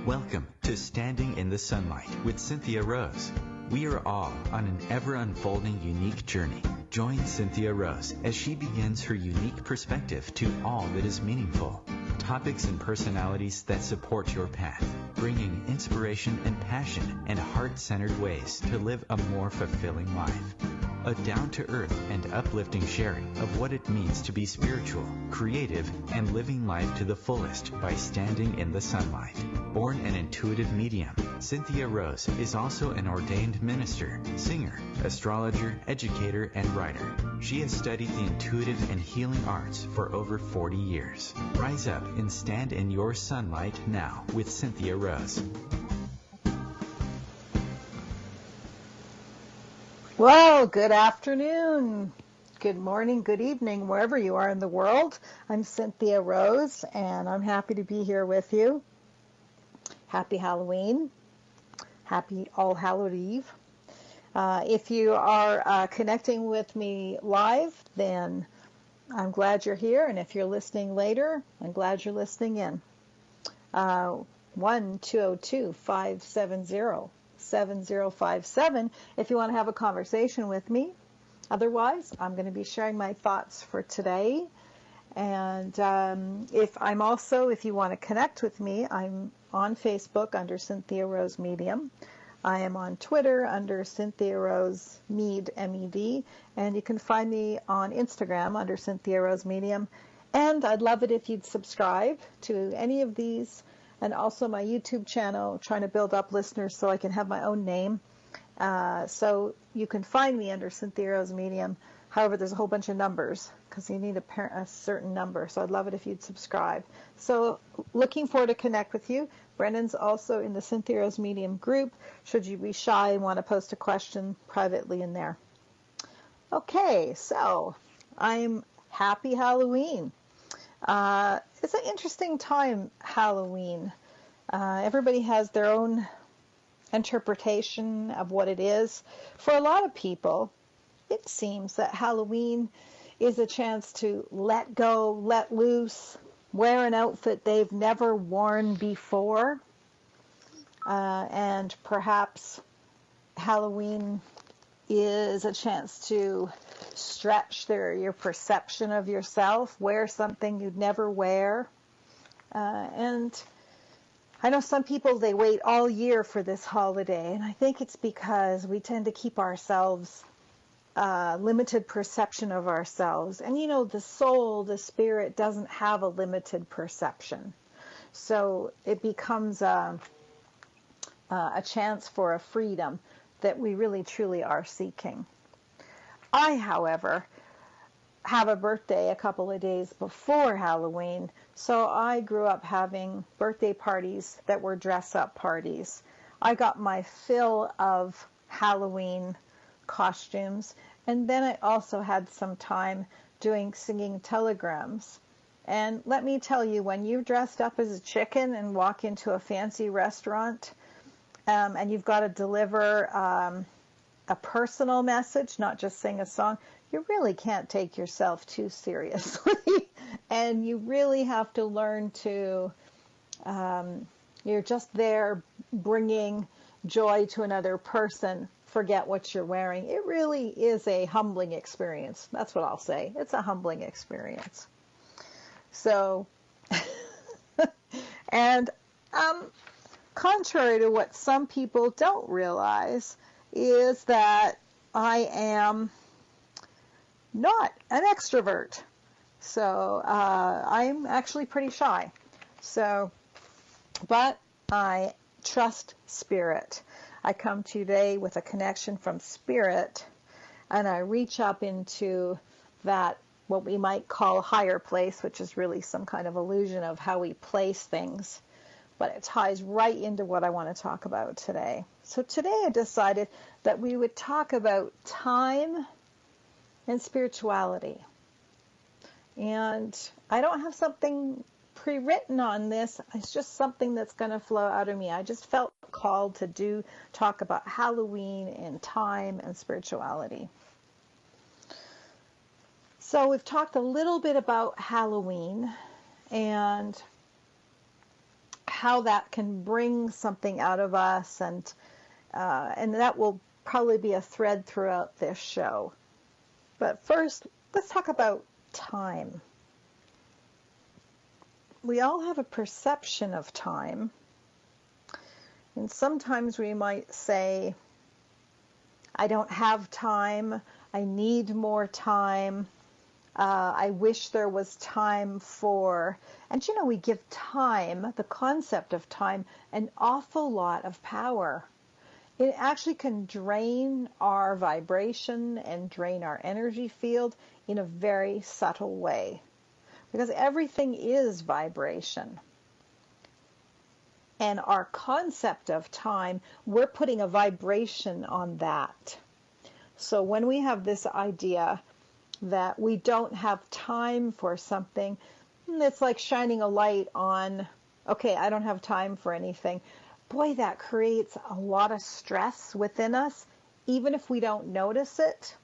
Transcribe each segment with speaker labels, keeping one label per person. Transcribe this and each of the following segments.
Speaker 1: Welcome to Standing in the Sunlight with Cynthia Rose. We are all on an ever-unfolding unique journey. Join Cynthia Rose as she begins her unique perspective to all that is meaningful. Topics and personalities that support your path, bringing inspiration and passion and heart-centered ways to live a more fulfilling life. A down-to-earth and uplifting sharing of what it means to be spiritual, creative, and living life to the fullest by standing in the sunlight. Born an intuitive medium, Cynthia Rose is also an ordained minister, singer, astrologer, educator, and writer. She has studied the intuitive and healing arts for over 40 years. Rise up and stand in your sunlight now with Cynthia Rose.
Speaker 2: Well, good afternoon, good morning, good evening, wherever you are in the world. I'm Cynthia Rose, and I'm happy to be here with you. Happy Halloween. Happy All Hallowed Eve. If you are connecting with me live, then I'm glad you're here. And if you're listening later, I'm glad you're listening in. 1-202-570-7057 if you want to have a conversation with me. Otherwise, I'm going to be sharing my thoughts for today. And if you want to connect with me, I'm on Facebook under Cynthia Rose Medium. I am on Twitter under Cynthia Rose Med, M-E-D, and you can find me on Instagram under Cynthia Rose Medium. And I'd love it if you'd subscribe to any of these, and also my YouTube channel, trying to build up listeners so I can have my own name. So you can find me under Cynthia Rose Medium. However, there's a whole bunch of numbers because you need a certain number. So I'd love it if you'd subscribe. So looking forward to connect with you. Brendan's also in the Cynthia Rose Medium group. Should you be shy and want to post a question privately in there. Okay, so I'm happy Halloween. It's an interesting time, Halloween. Everybody has their own interpretation of what it is. For a lot of people, it seems that Halloween is a chance to let go, let loose, wear an outfit they've never worn before. And perhaps Halloween is a chance to stretch your perception of yourself, wear something you'd never wear. And I know some people, they wait all year for this holiday, and I think it's because we tend to keep ourselves limited perception of ourselves. And you know, the soul, the spirit doesn't have a limited perception. So it becomes a chance for a freedom that we really truly are seeking. I, however, have a birthday a couple of days before Halloween, so I grew up having birthday parties that were dress-up parties. I got my fill of Halloween costumes, and then I also had some time doing singing telegrams. And let me tell you, when you're dressed up as a chicken and walk into a fancy restaurant, and you've got to deliver a personal message, not just sing a song, you really can't take yourself too seriously. And you really have to learn to, you're just there bringing joy to another person. Forget what you're wearing. It really is a humbling experience. That's what I'll say. It's a humbling experience. So, and contrary to what some people don't realize is that I am not an extrovert. So I'm actually pretty shy. So, but I trust spirit. I come today with a connection from spirit, and I reach up into that, what we might call higher place, which is really some kind of illusion of how we place things. But it ties right into what I want to talk about today. So today I decided that we would talk about time and spirituality. And I don't have something pre-written on this. It's just something that's going to flow out of me. I just felt called to talk about Halloween and time and spirituality. So we've talked a little bit about Halloween, and how that can bring something out of us, and that will probably be a thread throughout this show. But first, let's talk about time. We all have a perception of time, and sometimes we might say, I don't have time, I need more time, I wish there was time for, and we give time, the concept of time, an awful lot of power. It actually can drain our vibration and drain our energy field in a very subtle way, because everything is vibration. And our concept of time, we're putting a vibration on that. So when we have this idea that we don't have time for something, it's like shining a light on, okay, I don't have time for anything. Boy, that creates a lot of stress within us, even if we don't notice it.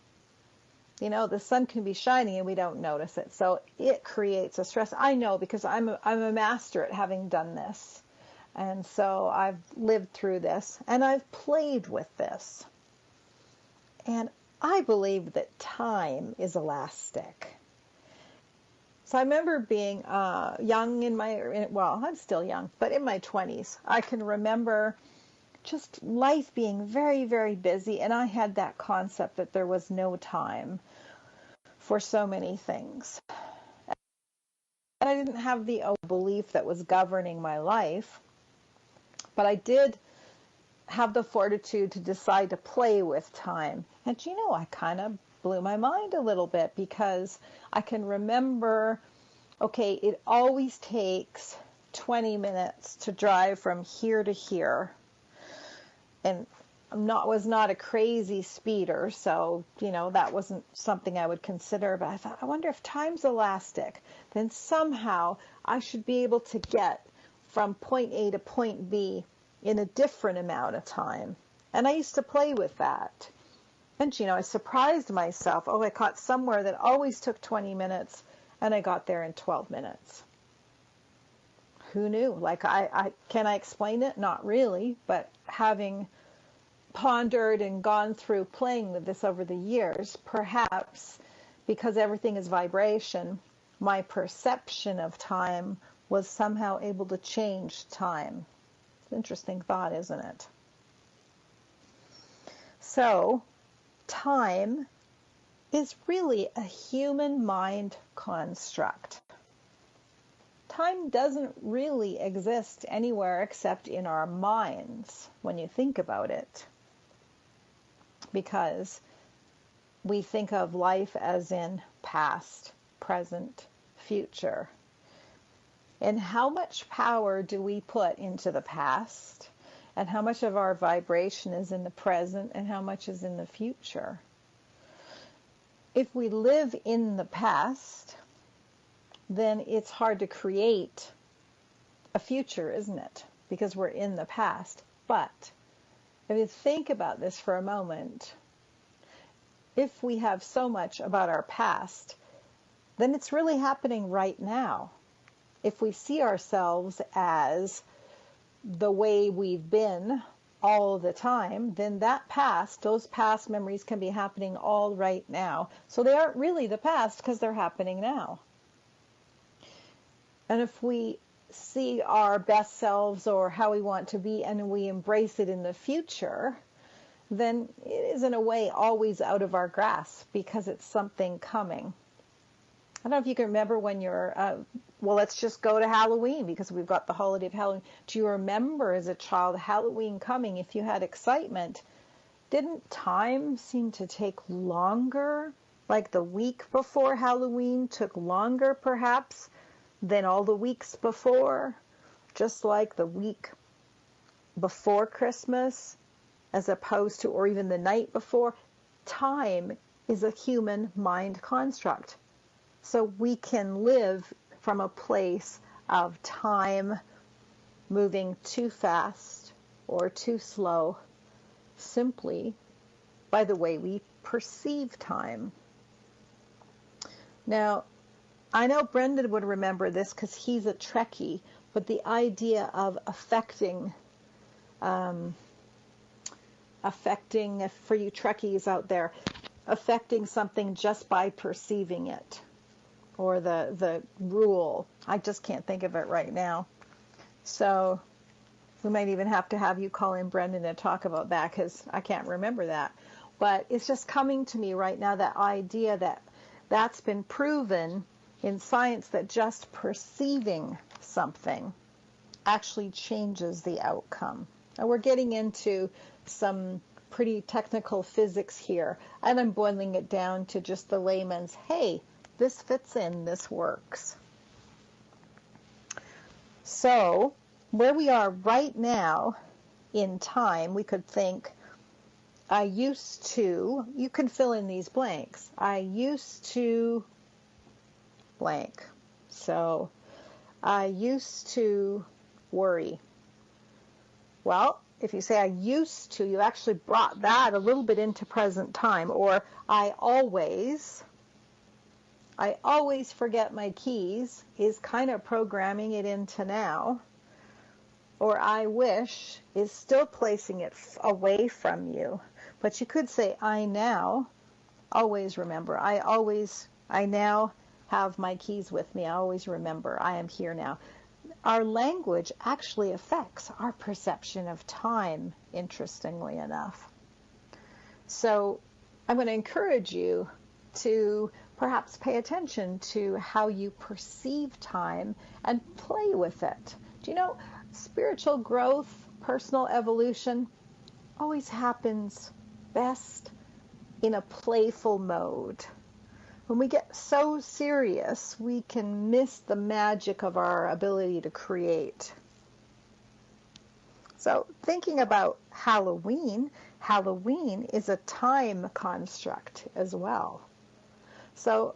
Speaker 2: The sun can be shining and we don't notice it. So it creates a stress. I know, because I'm a master at having done this. And so I've lived through this, and I've played with this. And I believe that time is elastic. So I remember being young I'm still young, but in my 20s, I can remember just life being very, very busy, and I had that concept that there was no time for so many things. And I didn't have the belief that was governing my life, but I did have the fortitude to decide to play with time. And I kind of blew my mind a little bit, because I can remember, okay, it always takes 20 minutes to drive from here to here. And was not a crazy speeder, so, that wasn't something I would consider. But I thought, I wonder if time's elastic, then somehow I should be able to get from point A to point B in a different amount of time. And I used to play with that. And, I surprised myself. I caught somewhere that always took 20 minutes, and I got there in 12 minutes. Who knew? Can I explain it? Not really, but having pondered and gone through playing with this over the years, perhaps because everything is vibration, my perception of time was somehow able to change time. It's an interesting thought, isn't it? So, time is really a human mind construct. Time doesn't really exist anywhere except in our minds when you think about it, because we think of life as in past, present, future. And how much power do we put into the past, and how much of our vibration is in the present, and how much is in the future? If we live in the past, then it's hard to create a future, isn't it? Because we're in the past. But if you think about this for a moment, if we have so much about our past, then it's really happening right now. If we see ourselves as the way we've been all the time, then those past memories can be happening all right now. So they aren't really the past, because they're happening now. And if we see our best selves or how we want to be, and we embrace it in the future, then it is in a way always out of our grasp, because it's something coming. I don't know if you can remember when let's just go to Halloween, because we've got the holiday of Halloween. Do you remember as a child Halloween coming? If you had excitement, didn't time seem to take longer? Like the week before Halloween took longer perhaps than all the weeks before, just like the week before Christmas, as opposed to, or even the night before. Time is a human mind construct. So we can live from a place of time moving too fast or too slow, simply by the way we perceive time. Now, I know Brendan would remember this because he's a Trekkie, but the idea of affecting, for you Trekkies out there, affecting something just by perceiving it, or the rule. I just can't think of it right now. So we might even have to have you call in Brendan and talk about that, because I can't remember that. But it's just coming to me right now, that idea that's been proven in science, that just perceiving something actually changes the outcome. And we're getting into some pretty technical physics here, and I'm boiling it down to just the layman's, hey, this fits in, this works. So where we are right now in time, we could think, I used to, you can fill in these blanks. I used to blank. So I used to worry. Well, if you say I used to, you actually brought that a little bit into present time. Or I always forget my keys is kind of programming it into now. Or I wish is still placing it away from you. But you could say I now always remember. I now have my keys with me. I always remember. I am here now. Our language actually affects our perception of time, interestingly enough. So I'm going to encourage you to perhaps pay attention to how you perceive time and play with it. Do you know, spiritual growth, personal evolution always happens best in a playful mode. When we get so serious, we can miss the magic of our ability to create. So thinking about Halloween is a time construct as well. So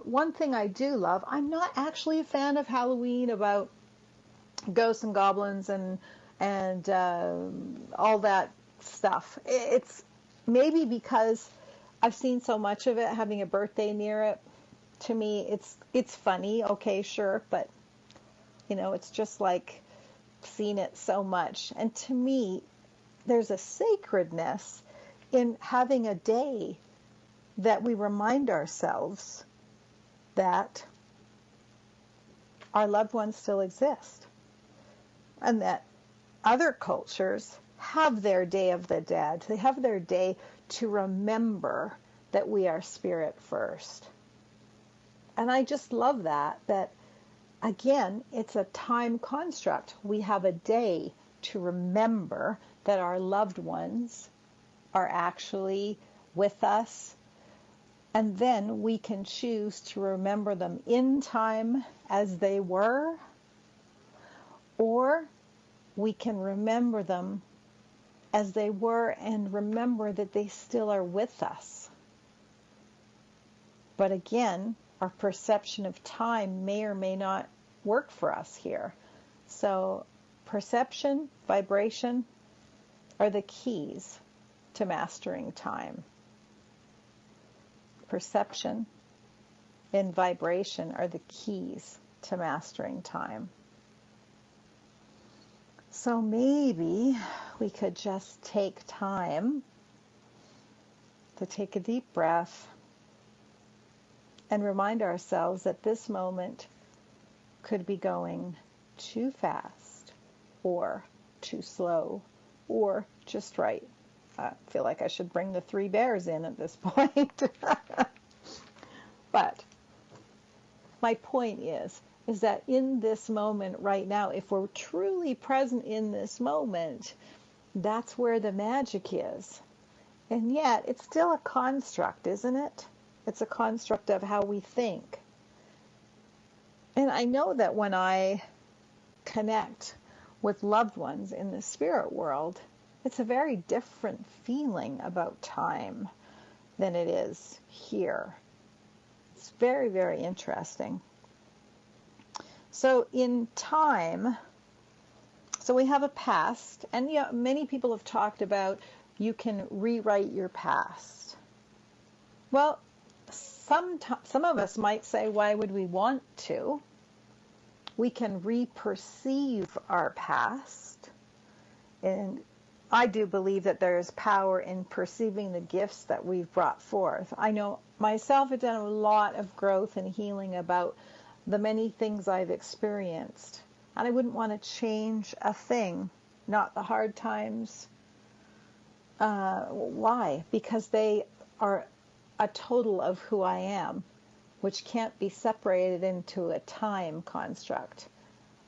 Speaker 2: one thing I do love, I'm not actually a fan of Halloween about ghosts and goblins and all that stuff. It's maybe because I've seen so much of it, having a birthday near it. To me, it's funny, okay, sure, but it's just like seen it so much. And to me, there's a sacredness in having a day that we remind ourselves that our loved ones still exist, and that other cultures have their Day of the Dead. They have their day to remember that we are spirit first. And I just love that again, it's a time construct. We have a day to remember that our loved ones are actually with us. And then we can choose to remember them in time as they were, or we can remember them as they were and remember that they still are with us. But again, our perception of time may or may not work for us here. So perception, vibration are the keys to mastering time. Perception and vibration are the keys to mastering time. So maybe we could just take time to take a deep breath and remind ourselves that this moment could be going too fast or too slow or just right. I feel like I should bring the three bears in at this point. But my point is that in this moment right now, if we're truly present in this moment, that's where the magic is. And yet, it's still a construct, isn't it? It's a construct of how we think. And I know that when I connect with loved ones in the spirit world, it's a very different feeling about time than it is here. It's very, very interesting. So in time, so we have a past, and many people have talked about you can rewrite your past. Well, some of us might say, why would we want to? we can re-perceive our past. And I do believe that there is power in perceiving the gifts that we've brought forth. I know myself have done a lot of growth and healing about the many things I've experienced. And I wouldn't want to change a thing, not the hard times. Why? Because they are a total of who I am, which can't be separated into a time construct.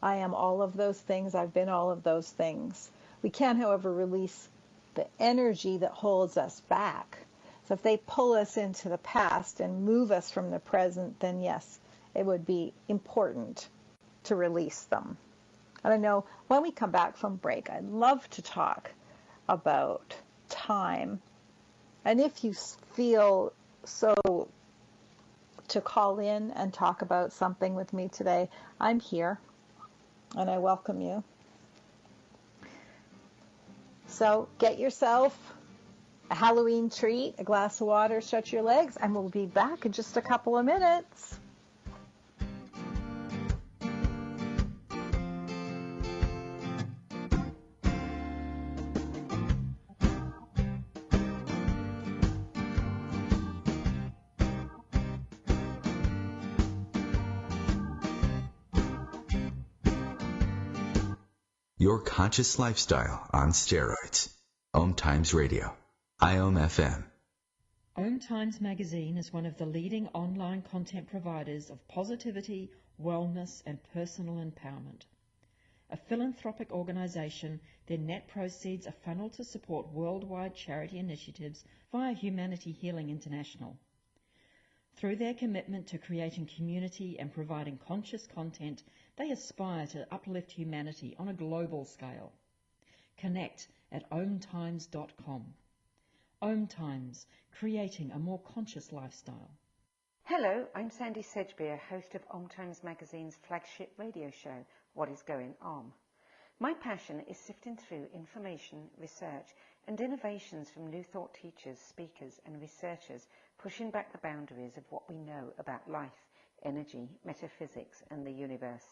Speaker 2: I am all of those things. I've been all of those things. We can, however, release the energy that holds us back. So if they pull us into the past and move us from the present, then yes, it would be important to release them. And I know when we come back from break, I'd love to talk about time. And if you feel so to call in and talk about something with me today, I'm here and I welcome you. So get yourself a Halloween treat, a glass of water, stretch your legs, and we'll be back in just a couple of minutes.
Speaker 1: Your conscious lifestyle on steroids. OMTimes Radio. IOM FM.
Speaker 3: OMTimes magazine is one of the leading online content providers of positivity, wellness and personal empowerment. A philanthropic organisation, their net proceeds are funneled to support worldwide charity initiatives via Humanity Healing International. Through their commitment to creating community and providing conscious content, they aspire to uplift humanity on a global scale. Connect at omtimes.com. OMTimes, creating a more conscious lifestyle.
Speaker 4: Hello, I'm Sandy Sedgbeer, host of OMTimes Magazine's flagship radio show, What is Going On? My passion is sifting through information, research and innovations from New Thought teachers, speakers and researchers pushing back the boundaries of what we know about life, energy, metaphysics and the universe.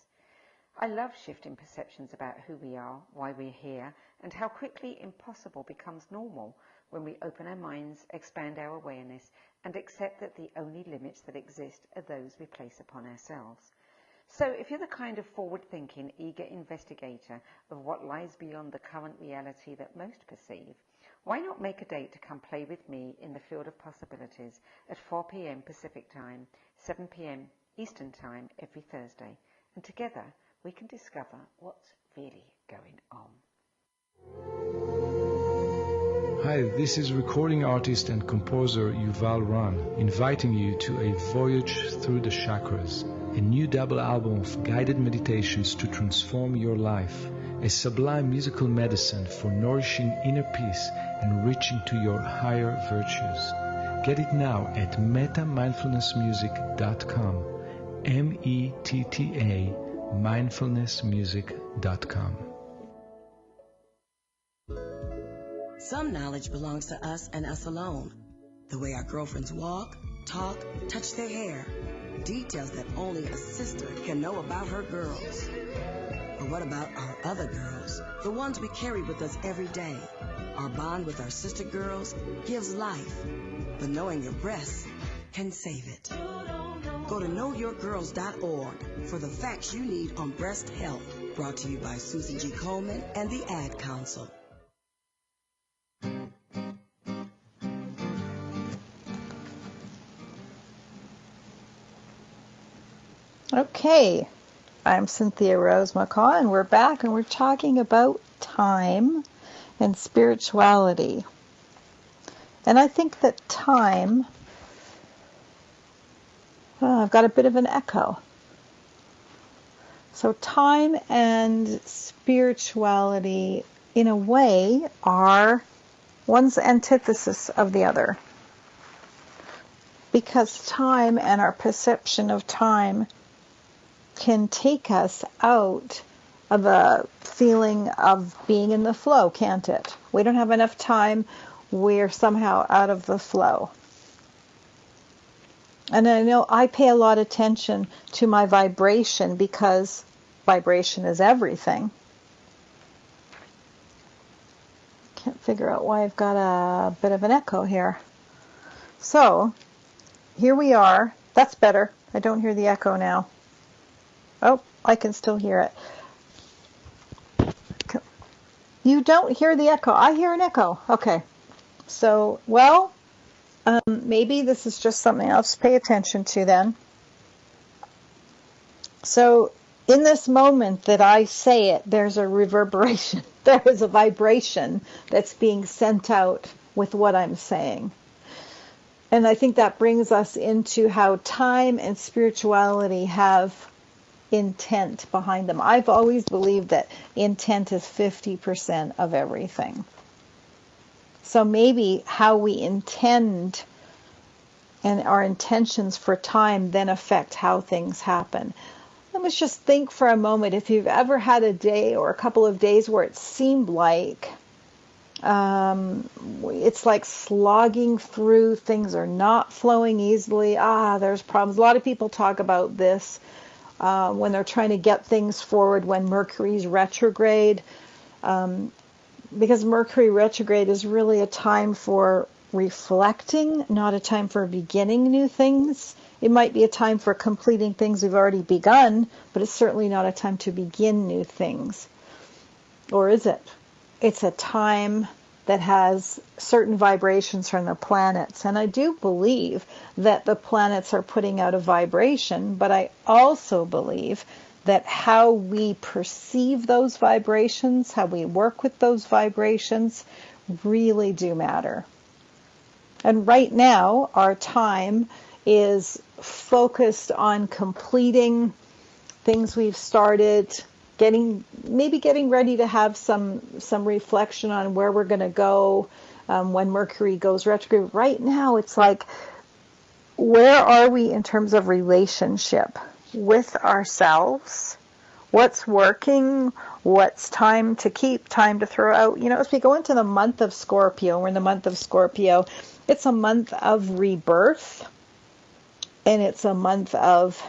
Speaker 4: I love shifting perceptions about who we are, why we're here, and how quickly impossible becomes normal when we open our minds, expand our awareness, and accept that the only limits that exist are those we place upon ourselves. So if you're the kind of forward-thinking, eager investigator of what lies beyond the current reality that most perceive, why not make a date to come play with me in the field of possibilities at 4 p.m. Pacific Time, 7 p.m. Eastern Time every Thursday, and together we can discover what's really going on.
Speaker 5: Hi, this is recording artist and composer Yuval Ran, inviting you to a voyage through the chakras, a new double album of guided meditations to transform your life, a sublime musical medicine for nourishing inner peace and reaching to your higher virtues. Get it now at metamindfulnessmusic.com, METTA mindfulnessmusic.com.
Speaker 6: Some knowledge belongs to us and us alone. The way our girlfriends walk, talk, touch their hair. Details that only a sister can know about her girls. But what about our other girls? The ones we carry with us every day. Our bond with our sister girls gives life. But knowing your breasts can save it. Go to knowyourgirls.org for the facts you need on breast health. Brought to you by Susan G. Komen and the Ad Council.
Speaker 2: Okay, I'm Cynthia Rose McCaw, and we're back, and we're talking about time and spirituality. And I think that time, I've got a bit of an echo. So time and spirituality, in a way, are one's antithesis of the other. Because time and our perception of time can take us out of a feeling of being in the flow, can't it? We don't have enough time, we're somehow out of the flow. And I know I pay a lot of attention to my vibration because vibration is everything. Can't figure out why I've got a bit of an echo here. So, here we are. That's better. I don't hear the echo now. Oh, I can still hear it. You don't hear the echo. I hear an echo. Okay. So, well, maybe this is just something else to pay attention to then. So, in this moment that I say it, there's a reverberation. There is a vibration that's being sent out with what I'm saying. And I think that brings us into how time and spirituality have intent behind them. I've always believed that intent is 50% of everything. So maybe how we intend and our intentions for time then affect how things happen. Let's just think for a moment, if you've ever had a day or a couple of days where it seemed like it's like slogging through, things are not flowing easily. There's problems. A lot of people talk about this when they're trying to get things forward when Mercury's retrograde, because Mercury retrograde is really a time for reflecting, not a time for beginning new things. It might be a time for completing things we've already begun, but it's certainly not a time to begin new things. Or is it? It's a time that has certain vibrations from the planets. And I do believe that the planets are putting out a vibration, but I also believe that how we perceive those vibrations, how we work with those vibrations, really do matter. And right now, our time is focused on completing things we've started, getting ready to have some reflection on where we're going to go when Mercury goes retrograde. Right now, it's like, where are we in terms of relationship with ourselves? What's working? What's time to keep, time to throw out? As we go into the month of Scorpio, we're in the month of Scorpio, it's a month of rebirth, and it's a month of,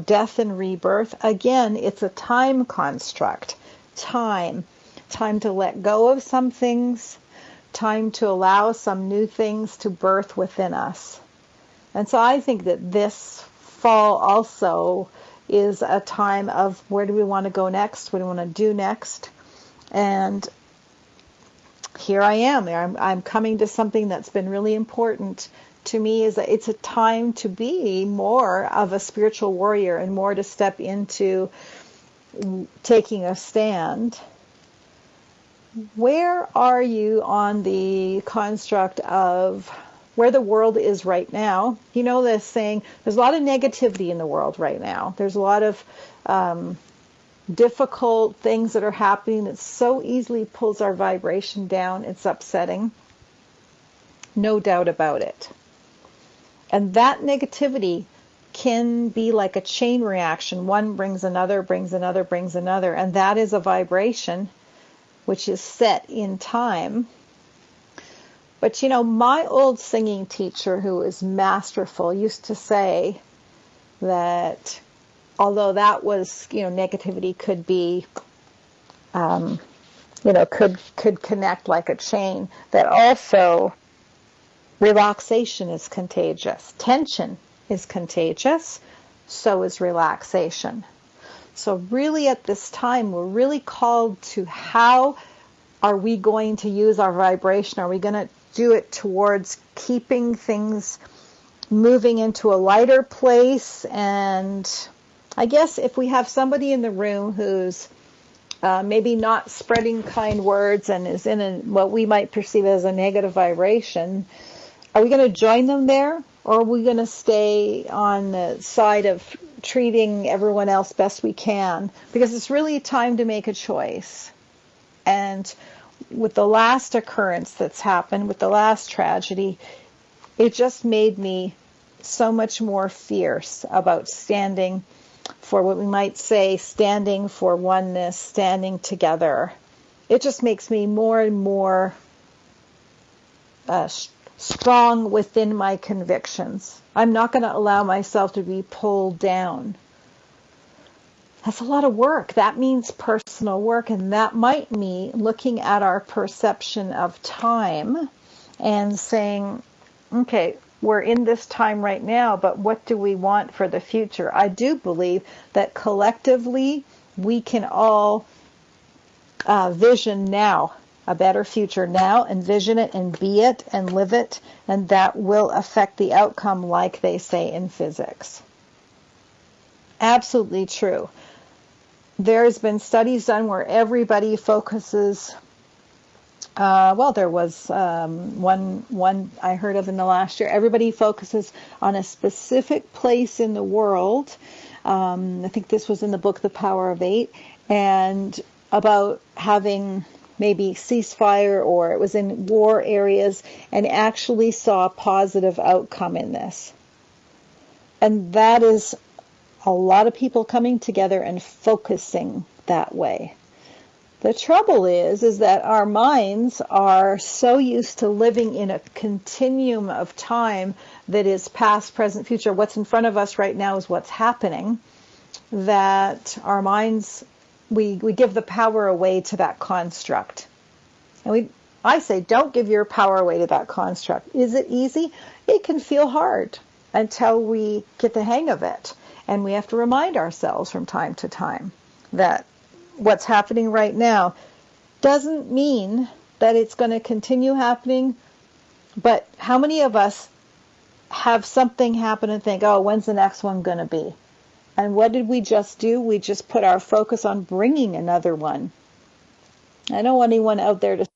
Speaker 2: death and rebirth. Again, it's a time construct. Time to let go of some things, time to allow some new things to birth within us. And so I think that this fall also is a time of where do we want to go next? What do we want to do next? And here I am. I'm coming to something that's been really important to me, is that it's a time to be more of a spiritual warrior and more to step into taking a stand. Where are you on the construct of where the world is right now? This saying, there's a lot of negativity in the world right now. There's a lot of difficult things that are happening that so easily pulls our vibration down. It's upsetting. No doubt about it. And that negativity can be like a chain reaction. One brings another, brings another, brings another. And that is a vibration which is set in time. But my old singing teacher, who is masterful, used to say that although that was, negativity could be, could connect like a chain, that also relaxation is contagious. Tension is contagious. So is relaxation. So really at this time, we're really called to how are we going to use our vibration? Are we going to do it towards keeping things moving into a lighter place? And I guess if we have somebody in the room who's maybe not spreading kind words and is in what we might perceive as a negative vibration, are we going to join them there? Or are we going to stay on the side of treating everyone else best we can? Because it's really time to make a choice. And with the last occurrence that's happened, with the last tragedy, it just made me so much more fierce about standing for what we might say, standing for oneness, standing together. It just makes me more and more strong within my convictions. I'm not going to allow myself to be pulled down. That's a lot of work. That means personal work, and that might mean looking at our perception of time and saying, okay, we're in this time right now, but what do we want for the future? I do believe that collectively we can all vision now, a better future now, envision it and be it and live it, and that will affect the outcome, like they say in physics. Absolutely true. There's been studies done where everybody focuses, there was one I heard of in the last year. Everybody focuses on a specific place in the world. I think this was in the book The Power of Eight, and about having maybe ceasefire, or it was in war areas, and actually saw a positive outcome in this. And that is a lot of people coming together and focusing that way. The trouble is that our minds are so used to living in a continuum of time that is past, present, future. What's in front of us right now is what's happening, that our minds, we give the power away to that construct. And I say, don't give your power away to that construct. Is it easy? It can feel hard until we get the hang of it. And we have to remind ourselves from time to time that what's happening right now doesn't mean that it's going to continue happening. But how many of us have something happen and think, oh, when's the next one going to be? And what did we just do? We just put our focus on bringing another one. I don't want anyone out there to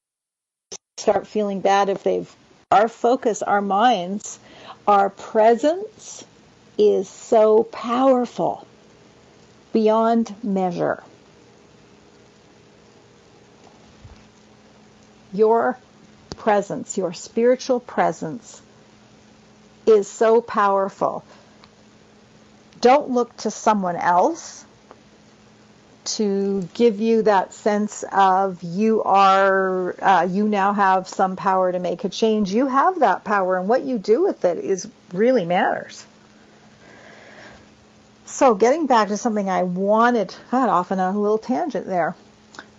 Speaker 2: start feeling bad if our focus, our minds, our presence is so powerful beyond measure. Your presence, your spiritual presence, is so powerful. Don't look to someone else to give you that sense of you now have some power to make a change. You have that power, and what you do with it really matters. So getting back to something I got off on a little tangent there,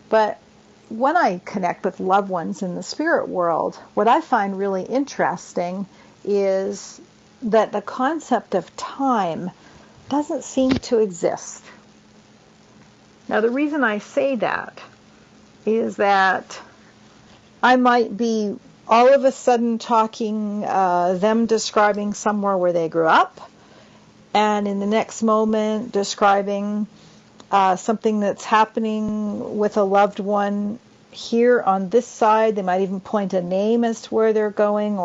Speaker 2: but when I connect with loved ones in the spirit world, what I find really interesting is that the concept of time doesn't seem to exist. Now, the reason I say that is that I might be all of a sudden talking, them describing somewhere where they grew up, and in the next moment describing something that's happening with a loved one here on this side. They might even point a name as to where they're going,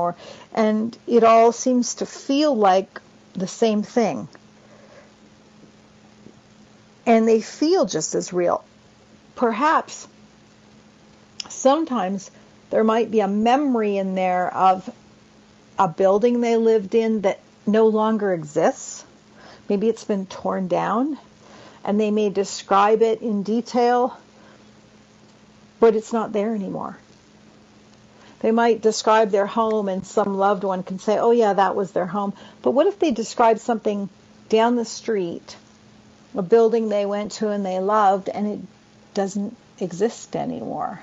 Speaker 2: and it all seems to feel like the same thing. And they feel just as real. Perhaps sometimes there might be a memory in there of a building they lived in that no longer exists. Maybe it's been torn down, and they may describe it in detail, but it's not there anymore. They might describe their home, and some loved one can say, oh yeah, that was their home. But what if they describe something down the street, a building they went to and they loved, and it doesn't exist anymore?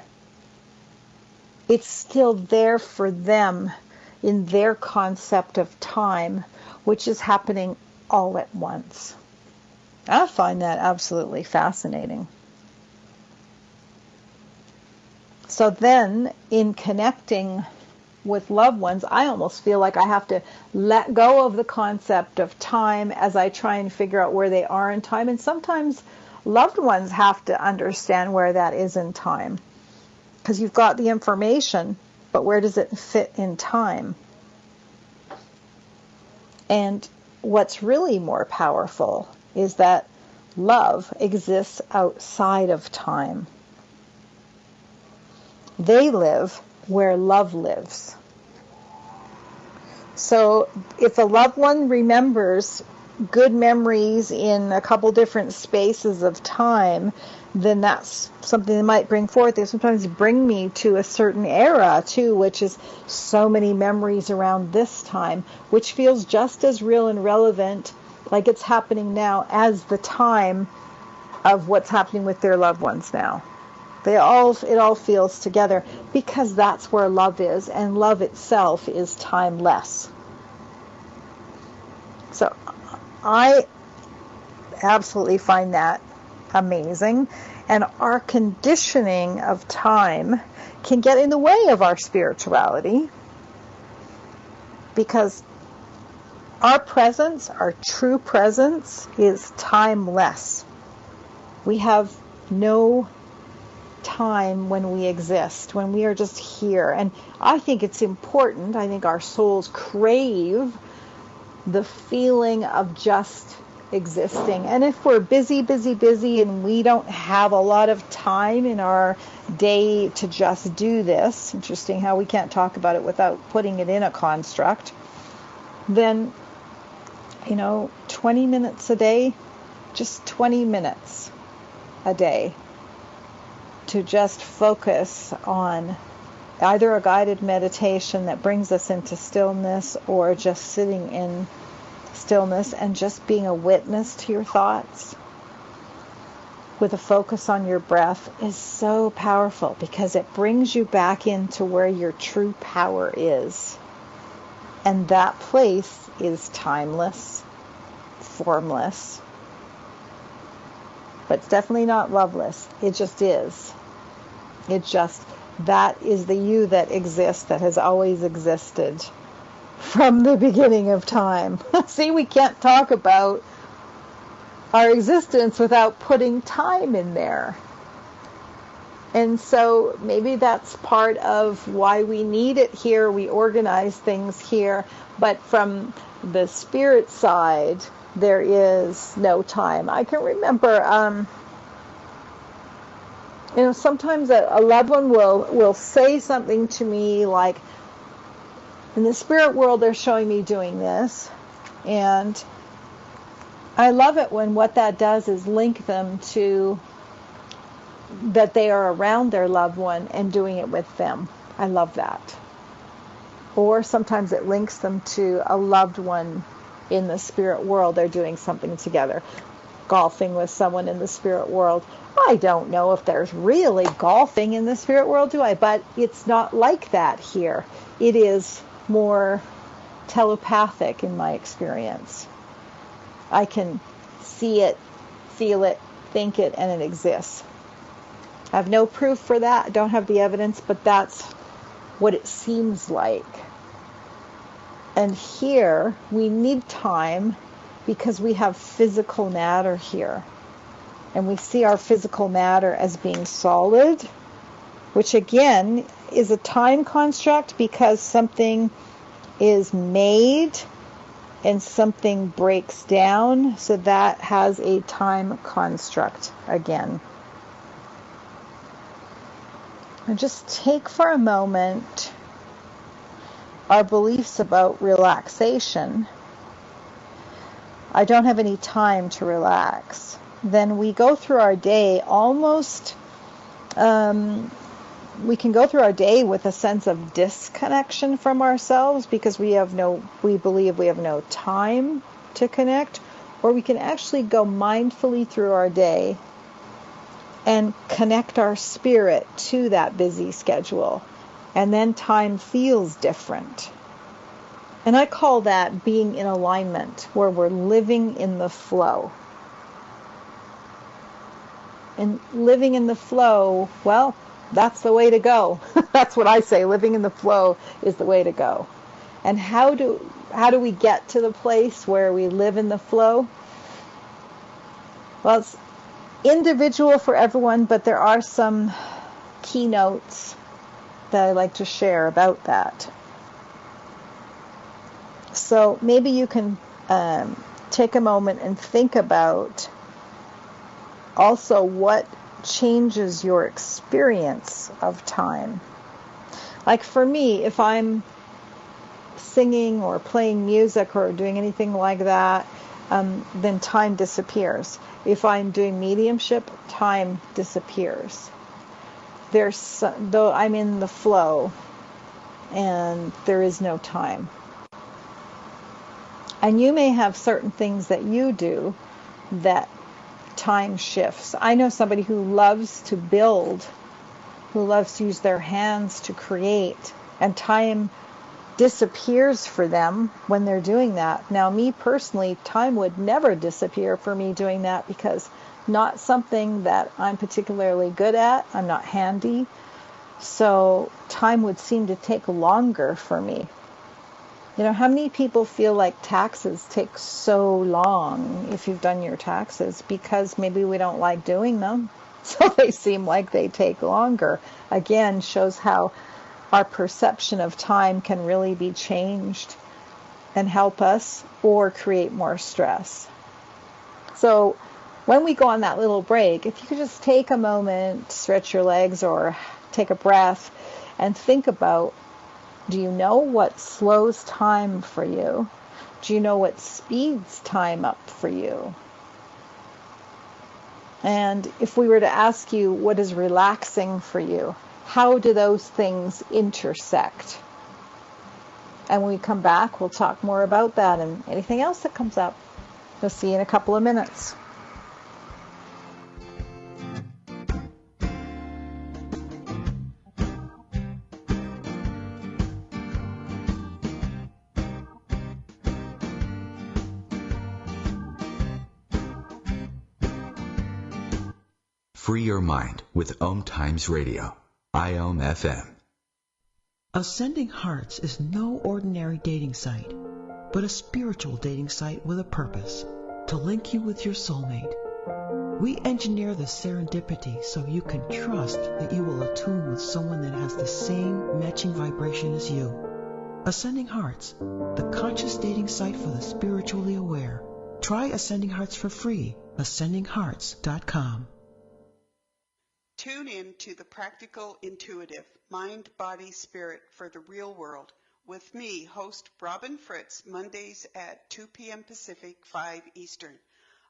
Speaker 2: It's still there for them in their concept of time, which is happening all at once. I find that absolutely fascinating. So then, in connecting with loved ones, I almost feel like I have to let go of the concept of time as I try and figure out where they are in time. And sometimes loved ones have to understand where that is in time. Because you've got the information, but where does it fit in time? And what's really more powerful is that love exists outside of time. They live where love lives. So if a loved one remembers good memories in a couple different spaces of time, then that's something they might bring forth. They sometimes bring me to a certain era too, which is so many memories around this time, which feels just as real and relevant, like it's happening now, as the time of what's happening with their loved ones now. It all feels together because that's where love is, and love itself is timeless. So I absolutely find that amazing. And our conditioning of time can get in the way of our spirituality because our presence, our true presence, is timeless. We have no time when we exist, when we are just here. And I think it's important. I think our souls crave the feeling of just existing. And if we're busy, and we don't have a lot of time in our day to just do this, interesting how we can't talk about it without putting it in a construct, then, 20 minutes a day, just 20 minutes a day to just focus on either a guided meditation that brings us into stillness or just sitting in stillness and just being a witness to your thoughts with a focus on your breath is so powerful because it brings you back into where your true power is. And that place is timeless, formless, but it's definitely not loveless. It just is. That is the you that exists, that has always existed from the beginning of time. See, we can't talk about our existence without putting time in there. And so maybe that's part of why we need it here. We organize things here. But from the spirit side, there is no time. I can remember, sometimes a loved one will say something to me like, in the spirit world, they're showing me doing this. And I love it when what that does is link them to that they are around their loved one and doing it with them. I love that. Or sometimes it links them to a loved one in the spirit world. They're doing something together. Golfing with someone in the spirit world. I don't know if there's really golfing in the spirit world, do I? But it's not like that here. It is more telepathic in my experience. I can see it, feel it, think it, and it exists. I have no proof for that. I don't have the evidence, but that's what it seems like. And here, we need time because we have physical matter here. And we see our physical matter as being solid, which again is a time construct because something is made and something breaks down. So that has a time construct again. And just take for a moment our beliefs about relaxation. I don't have any time to relax. Then we go through our day almost, we can go through our day with a sense of disconnection from ourselves because we believe we have no time to connect, or we can actually go mindfully through our day and connect our spirit to that busy schedule. And then time feels different. And I call that being in alignment, where we're living in the flow. And living in the flow, well, that's the way to go. That's what I say. Living in the flow is the way to go. And how do we get to the place where we live in the flow? Well, it's individual for everyone, but there are some keynotes that I like to share about that. So maybe you can take a moment and think about also what changes your experience of time. Like for me, if I'm singing or playing music or doing anything like that, then time disappears. If I'm doing mediumship, time disappears. Though I'm in the flow, and there is no time. And you may have certain things that you do that time shifts. I know somebody who loves to build, who loves to use their hands to create, and time disappears for them when they're doing that. Now, me personally, time would never disappear for me doing that because not something that I'm particularly good at. I'm not handy. So time would seem to take longer for me. You know, how many people feel like taxes take so long if you've done your taxes? Because maybe we don't like doing them. So they seem like they take longer. Again, shows how our perception of time can really be changed and help us or create more stress. So when we go on that little break, if you could just take a moment, stretch your legs or take a breath and think about, do you know what slows time for you? Do you know what speeds time up for you? And if we were to ask you, what is relaxing for you? How do those things intersect? And when we come back, we'll talk more about that and anything else that comes up. We'll see you in a couple of minutes.
Speaker 1: Free your mind with OMTimes Radio, IOM FM.
Speaker 7: Ascending Hearts is no ordinary dating site, but a spiritual dating site with a purpose, to link you with your soulmate. We engineer the serendipity so you can trust that you will attune with someone that has the same matching vibration as you. Ascending Hearts, the conscious dating site for the spiritually aware. Try Ascending Hearts for free, ascendinghearts.com.
Speaker 8: Tune in to The Practical Intuitive, Mind, Body, Spirit for the Real World with me, host Robin Fritz, Mondays at 2 p.m. Pacific, 5 Eastern.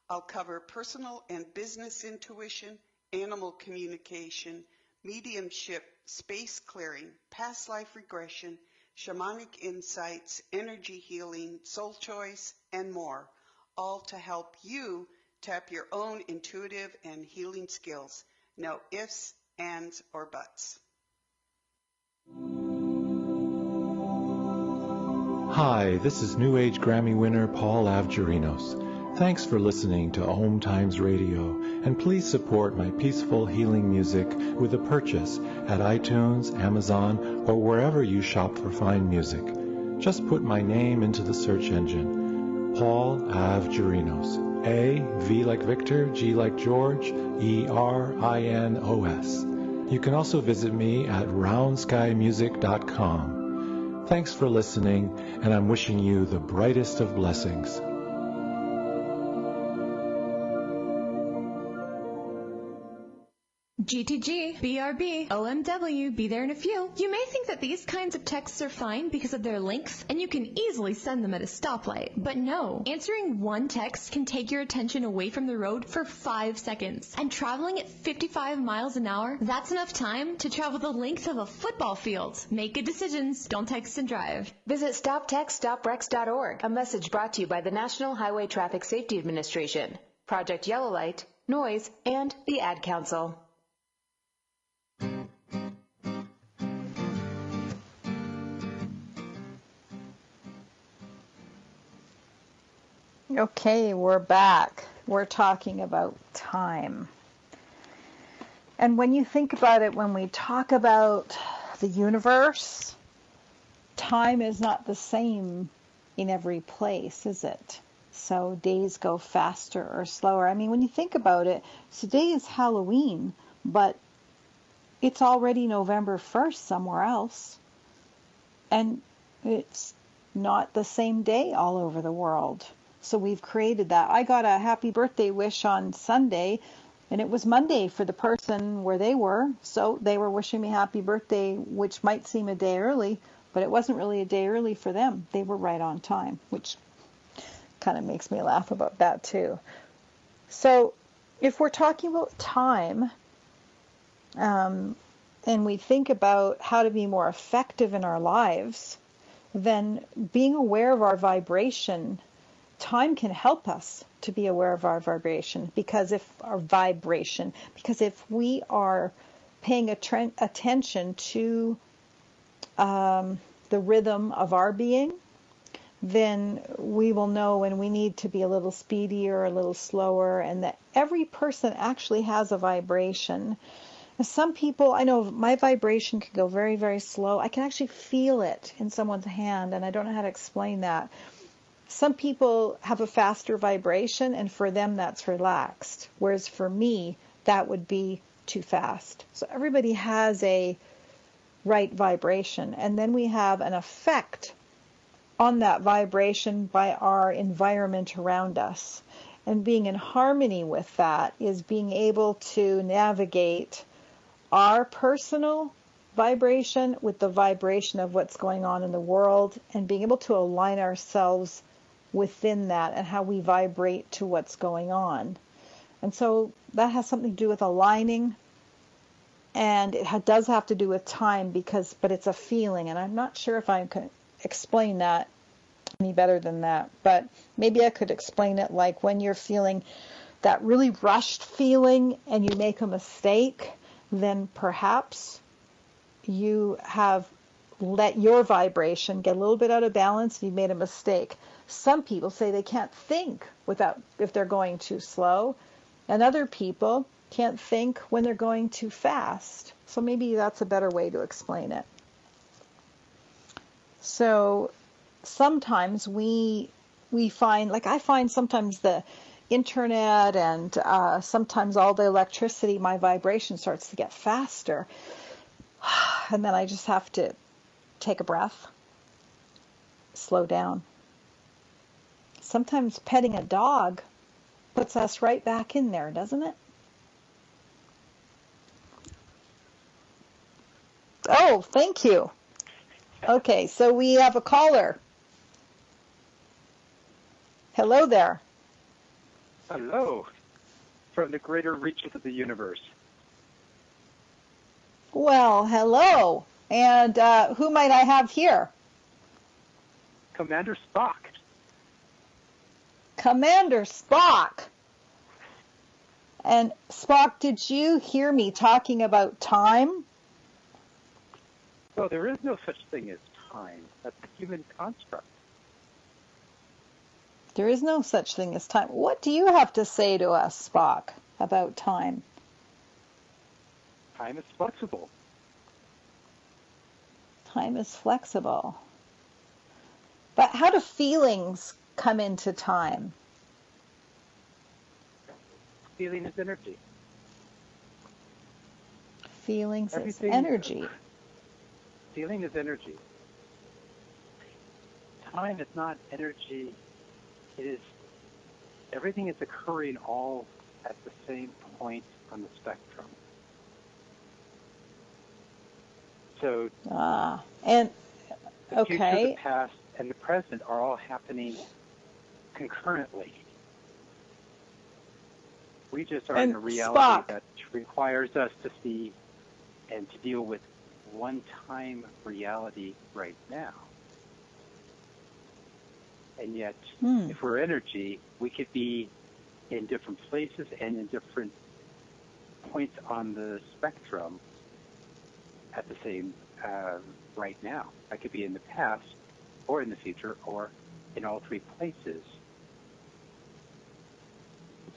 Speaker 8: I'll cover personal and business intuition, animal communication, mediumship, space clearing, past life regression, shamanic insights, energy healing, soul choice, and more, all to help you tap your own intuitive and healing skills. No ifs, ands, or buts.
Speaker 5: Hi, this is New Age Grammy winner Paul Avgerinos. Thanks for listening to OMTimes Radio, and please support my peaceful healing music with a purchase at iTunes, Amazon, or wherever you shop for fine music. Just put my name into the search engine, Paul Avgerinos. A, V like Victor, G like George, E-R-I-N-O-S. You can also visit me at roundskymusic.com. Thanks for listening, and I'm wishing you the brightest of blessings.
Speaker 9: GTG, BRB, OMW, be there in a few. You may think that these kinds of texts are fine because of their length, and you can easily send them at a stoplight. But no, answering one text can take your attention away from the road for 5 seconds. And traveling at 55 miles an hour, that's enough time to travel the length of a football field. Make good decisions. Don't text and drive.
Speaker 10: Visit StopTextStopWrecks.org, a message brought to you by the National Highway Traffic Safety Administration, Project Yellow Light, Noise, and the Ad Council.
Speaker 2: Okay, we're back. We're talking about time. And when you think about it, when we talk about the universe, time is not the same in every place, is it? So days go faster or slower. I mean, when you think about it, today is Halloween, but it's already November 1st somewhere else. And it's not the same day all over the world. So we've created that. I got a happy birthday wish on Sunday, and it was Monday for the person where they were. So they were wishing me happy birthday, which might seem a day early, but it wasn't really a day early for them. They were right on time, which kind of makes me laugh about that too. So if we're talking about time, and we think about how to be more effective in our lives, then being aware of our vibration time can help us to be aware of our vibration, because if we are paying attention to the rhythm of our being, then we will know when we need to be a little speedier, a little slower, and that every person actually has a vibration. And some people, I know my vibration can go very, very slow. I can actually feel it in someone's hand, and I don't know how to explain that. Some people have a faster vibration, and for them that's relaxed, whereas for me that would be too fast. So everybody has a right vibration, and then we have an effect on that vibration by our environment around us. And being in harmony with that is being able to navigate our personal vibration with the vibration of what's going on in the world, and being able to align ourselves within that and how we vibrate to what's going on. And so that has something to do with aligning, and it does have to do with time, but it's a feeling, and I'm not sure if I can explain that any better than that, but maybe I could explain it like when you're feeling that really rushed feeling and you make a mistake, then perhaps you have let your vibration get a little bit out of balance and you made a mistake. Some people say they can't think if they're going too slow, and other people can't think when they're going too fast. So maybe that's a better way to explain it. So sometimes we find, like I find sometimes the internet and sometimes all the electricity, my vibration starts to get faster. And then I just have to take a breath, slow down. Sometimes petting a dog puts us right back in there, doesn't it? Oh, thank you. Okay, so we have a caller. Hello there.
Speaker 11: Hello, from the greater reaches of the universe.
Speaker 2: Well, hello. And who might I have here?
Speaker 11: Commander Spock.
Speaker 2: Commander Spock. And Spock, did you hear me talking about time?
Speaker 11: Well, there is no such thing as time. That's a human construct.
Speaker 2: There is no such thing as time. What do you have to say to us, Spock, about time?
Speaker 11: Time is flexible.
Speaker 2: Time is flexible. But how do feelings come into time?
Speaker 11: Feeling is energy.
Speaker 2: Feelings is energy.
Speaker 11: Feeling is energy. Time is not energy. It is, everything is occurring all at the same point on the spectrum. So,
Speaker 2: and
Speaker 11: the future, the past, and the present are all happening concurrently. We just are in a reality that requires us to see and to deal with one-time reality right now. And yet, if we're energy, we could be in different places and in different points on the spectrum at the same right now. I could be in the past, or in the future, or in all three places.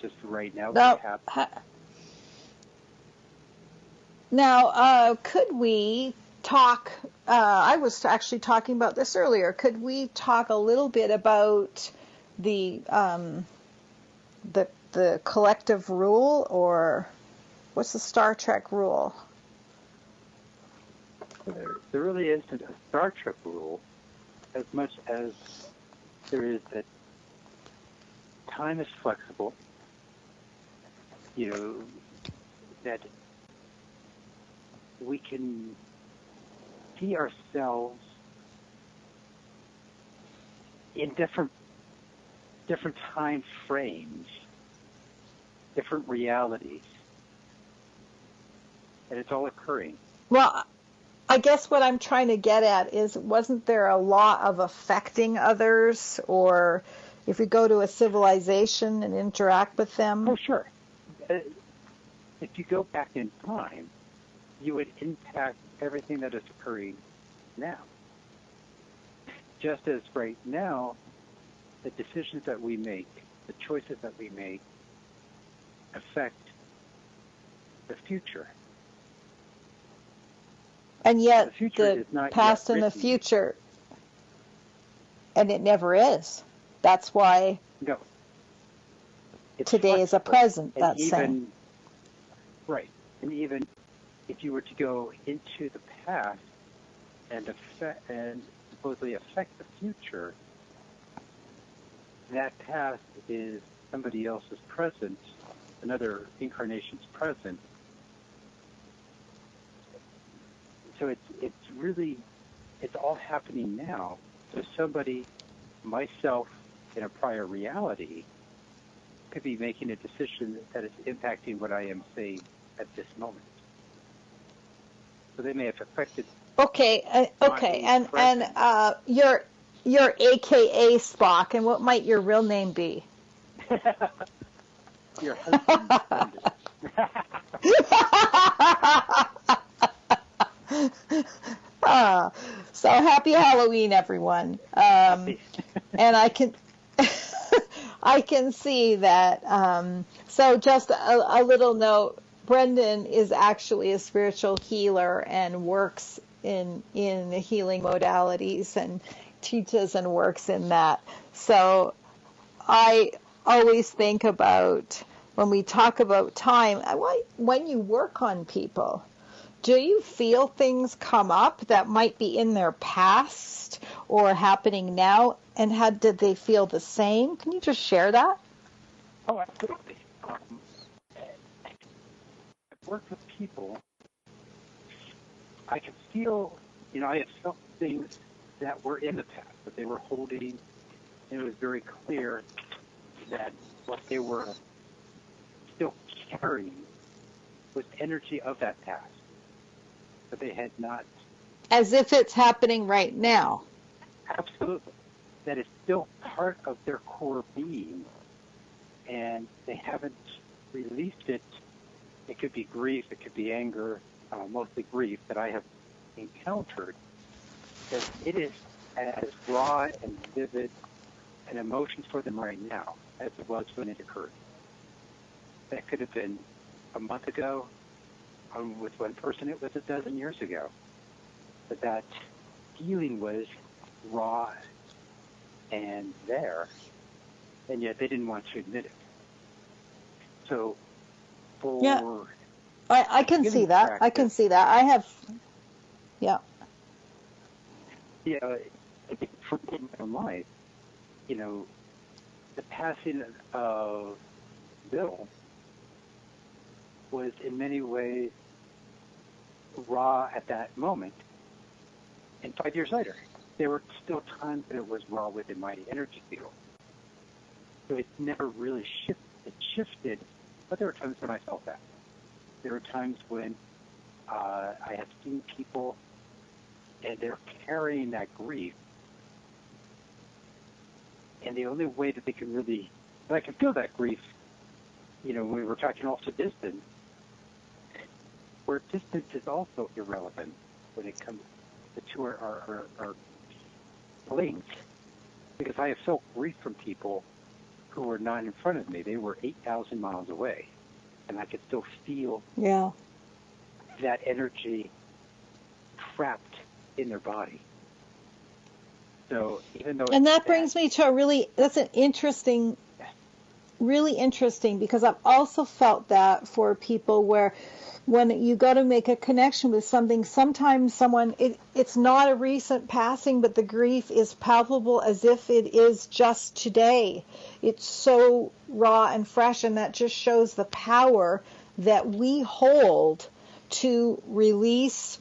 Speaker 11: Just right now, we have.
Speaker 2: Now, could we talk? I was actually talking about this earlier. Could we talk a little bit about the collective rule, or what's the Star Trek rule?
Speaker 11: There really isn't a Star Trek rule as much as there is that time is flexible. You know, that we can see ourselves in different time frames, different realities, and it's all occurring.
Speaker 2: Well, I guess what I'm trying to get at is, wasn't there a law of affecting others, or If we go to a civilization and interact with them?
Speaker 11: Oh, sure. If you go back in time, you would impact everything that is occurring now. Just as right now, the decisions that we make, the choices that we make, affect the future.
Speaker 2: And yet
Speaker 11: the
Speaker 2: past and the future, and it never is. That's why today is a present, that's saying.
Speaker 11: Right. And even if you were to go into the past and supposedly affect the future, that past is somebody else's present, another incarnation's present. So it's all happening now. So somebody, myself, in a prior reality, could be making a decision that is impacting what I am saying at this moment. So they may have affected.
Speaker 2: Okay, and your AKA Spock, and what might your real name be?
Speaker 11: Your husband.
Speaker 2: So happy Halloween, everyone. And I can I can see that. So just a little note, Brendan is actually a spiritual healer and works in healing modalities and teaches and works in that. So I always think about, when we talk about time, when you work on people, do you feel things come up that might be in their past or happening now? And did they feel the same? Can you just share that?
Speaker 11: Oh, absolutely. I've worked with people. I can feel, I have felt things that were in the past, that they were holding, and it was very clear that what they were still carrying was energy of that past, but they had not.
Speaker 2: As if it's happening right now.
Speaker 11: Absolutely. That is still part of their core being, and they haven't released it. It could be grief, it could be anger, mostly grief that I have encountered, that it is as raw and vivid an emotion for them right now as it was when it occurred. That could have been a month ago. With one person, it was a dozen years ago. But that feeling was raw and there, and yet they didn't want to admit it. So,
Speaker 2: I can see that.
Speaker 11: Practice,
Speaker 2: I can see that. I have,
Speaker 11: Yeah, I think for me in my life, the passing of Bill was in many ways raw at that moment. And 5 years later, there were still times that it was raw within my energy field. So it never really shifted. It shifted, but there were times when I felt that. There were times when I have seen people and they're carrying that grief. And the only way that they can really, I can feel that grief, when we were talking also distance, where distance is also irrelevant when it comes, the two are linked. Because I have felt grief from people who were not in front of me. They were 8,000 miles away. And I could still feel that energy trapped in their body. So even though,
Speaker 2: and that brings me to that's an interesting, really interesting, because I've also felt that for people where when you go to make a connection with something, sometimes it's not a recent passing, but the grief is palpable as if it is just today. It's so raw and fresh, and that just shows the power that we hold to release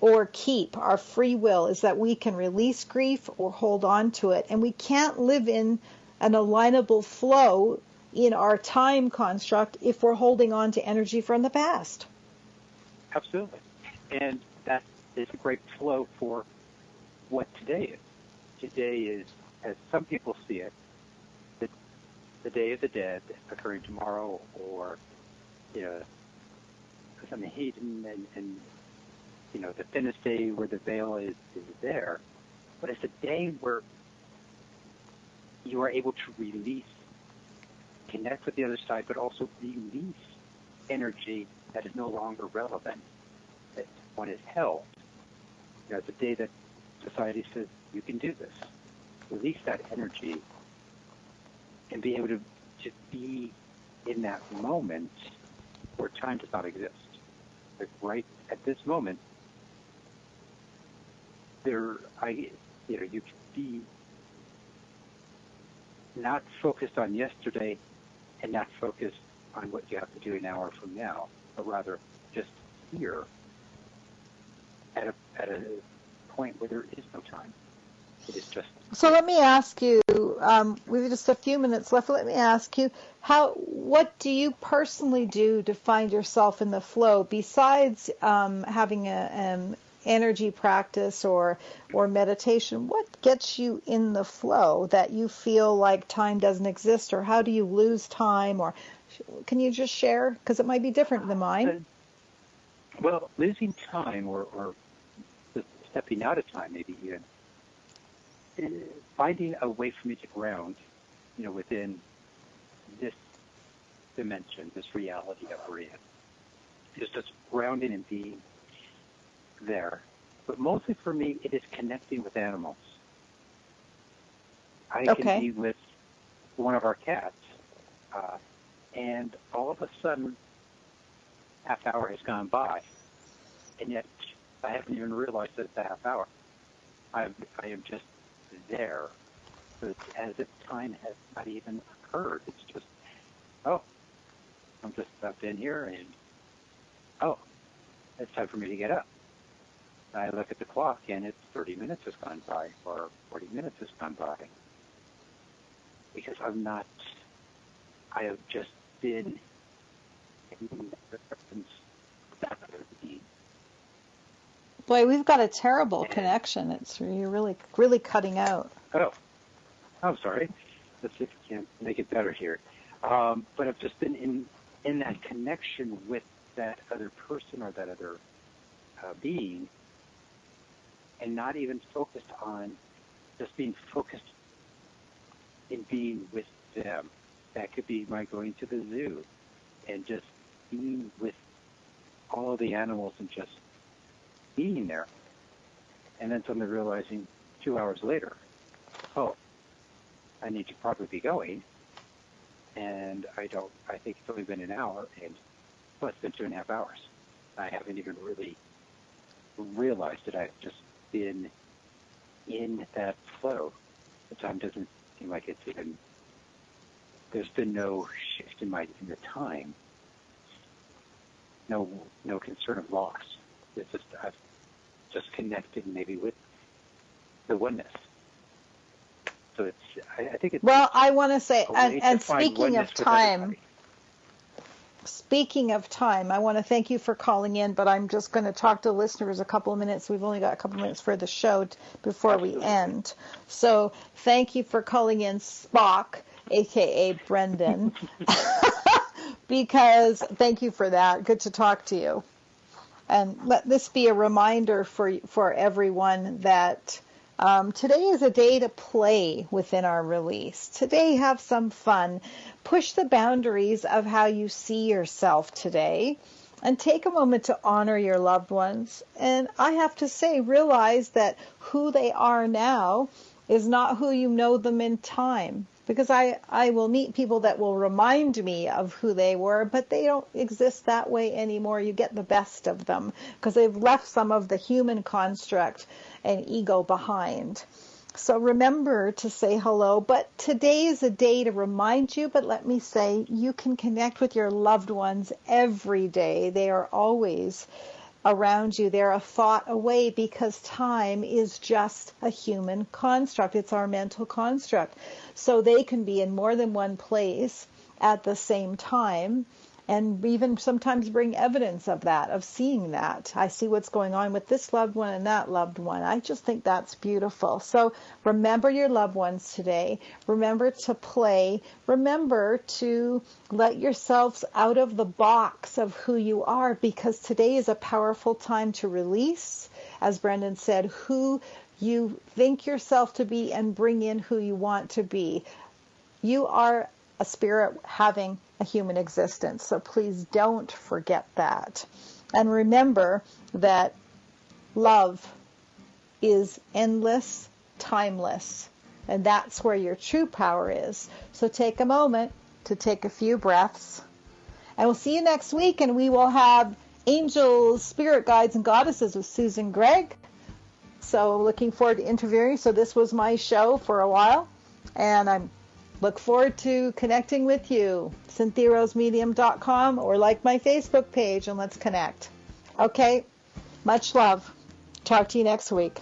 Speaker 2: or keep. Our free will is that we can release grief or hold on to it. And we can't live in an alignable flow in our time construct if we're holding on to energy from the past.
Speaker 11: Absolutely. And that is a great flow for what today is. Today is, as some people see it, Day of the Dead occurring tomorrow, or something hidden and the thinnest day where the veil is there. But it's a day where you are able to release, connect with the other side, but also release energy that is no longer relevant, that one is held. It's a day that society says, you can do this. Release that energy and be able to be in that moment where time does not exist. Like right at this moment, you can be not focused on yesterday and not focused on what you have to do an hour from now, but rather just here at a point where there is no time. It is just.
Speaker 2: So let me ask you, we have just a few minutes left. Let me ask you, what do you personally do to find yourself in the flow besides having an energy practice or meditation? What gets you in the flow that you feel like time doesn't exist, or how do you lose time? Or can you just share? Because it might be different than mine.
Speaker 11: Well, losing time or stepping out of time, maybe even. Finding a way for me to ground, within this dimension, this reality that we're in. Just grounding and being there. But mostly for me, it is connecting with animals. I can be with one of our cats, and all of a sudden, half hour has gone by, and yet I haven't even realized that it's a half hour. I am just there. So it's as if time has not even occurred. It's just, I've been here, and it's time for me to get up. I look at the clock, and it's 30 minutes has gone by, or 40 minutes has gone by, because I have just been in the presence of that other being.
Speaker 2: Boy, we've got a terrible connection. You're really, really cutting out.
Speaker 11: Oh, I'm sorry. Let's see if we can make it better here. But I've just been in that connection with that other person or that other being, and not even focused on just being focused in being with them. That could be my going to the zoo and just being with all of the animals and just being there. And then suddenly realizing 2 hours later, I need to probably be going. And I think it's only been an hour, and it's been 2.5 hours. I haven't even really realized that I've just been in that flow. The time doesn't seem like it's even, there's been no shift in the time. No concern of loss. It's just, I've just connected maybe with the oneness. So I think it's.
Speaker 2: Well, I want to say, and speaking of time, I want to thank you for calling in, but I'm just going to talk to listeners a couple of minutes. We've only got a couple of minutes for the show before we end. So thank you for calling in, Spock, a.k.a. Brendan, because thank you for that. Good to talk to you. And let this be a reminder for everyone that today is a day to play within our release. Today, have some fun. Push the boundaries of how you see yourself today, and take a moment to honor your loved ones. And I have to say, realize that who they are now is not who you know them in time. Because I will meet people that will remind me of who they were, but they don't exist that way anymore. You get the best of them because they've left some of the human construct and ego behind. So remember to say hello. But today is a day to remind you, but let me say, you can connect with your loved ones every day. They are always around you. They're a thought away, because time is just a human construct. It's our mental construct. So they can be in more than one place at the same time. and even sometimes bring evidence of that, of seeing that. I see what's going on with this loved one and that loved one. I just think that's beautiful. So remember your loved ones today. Remember to play. Remember to let yourselves out of the box of who you are, because today is a powerful time to release, as Brendan said, who you think yourself to be and bring in who you want to be. You are a spirit having a human existence, so please don't forget that. And remember that love is endless, timeless, and that's where your true power is. So take a moment to take a few breaths, and we'll see you next week, and we will have angels, spirit guides, and goddesses with Susan Gregg. So looking forward to interviewing. So this was my show for a while, and I'm look forward to connecting with you. CynthiaRoseMedium.com, or like my Facebook page, and let's connect. Okay, much love. Talk to you next week.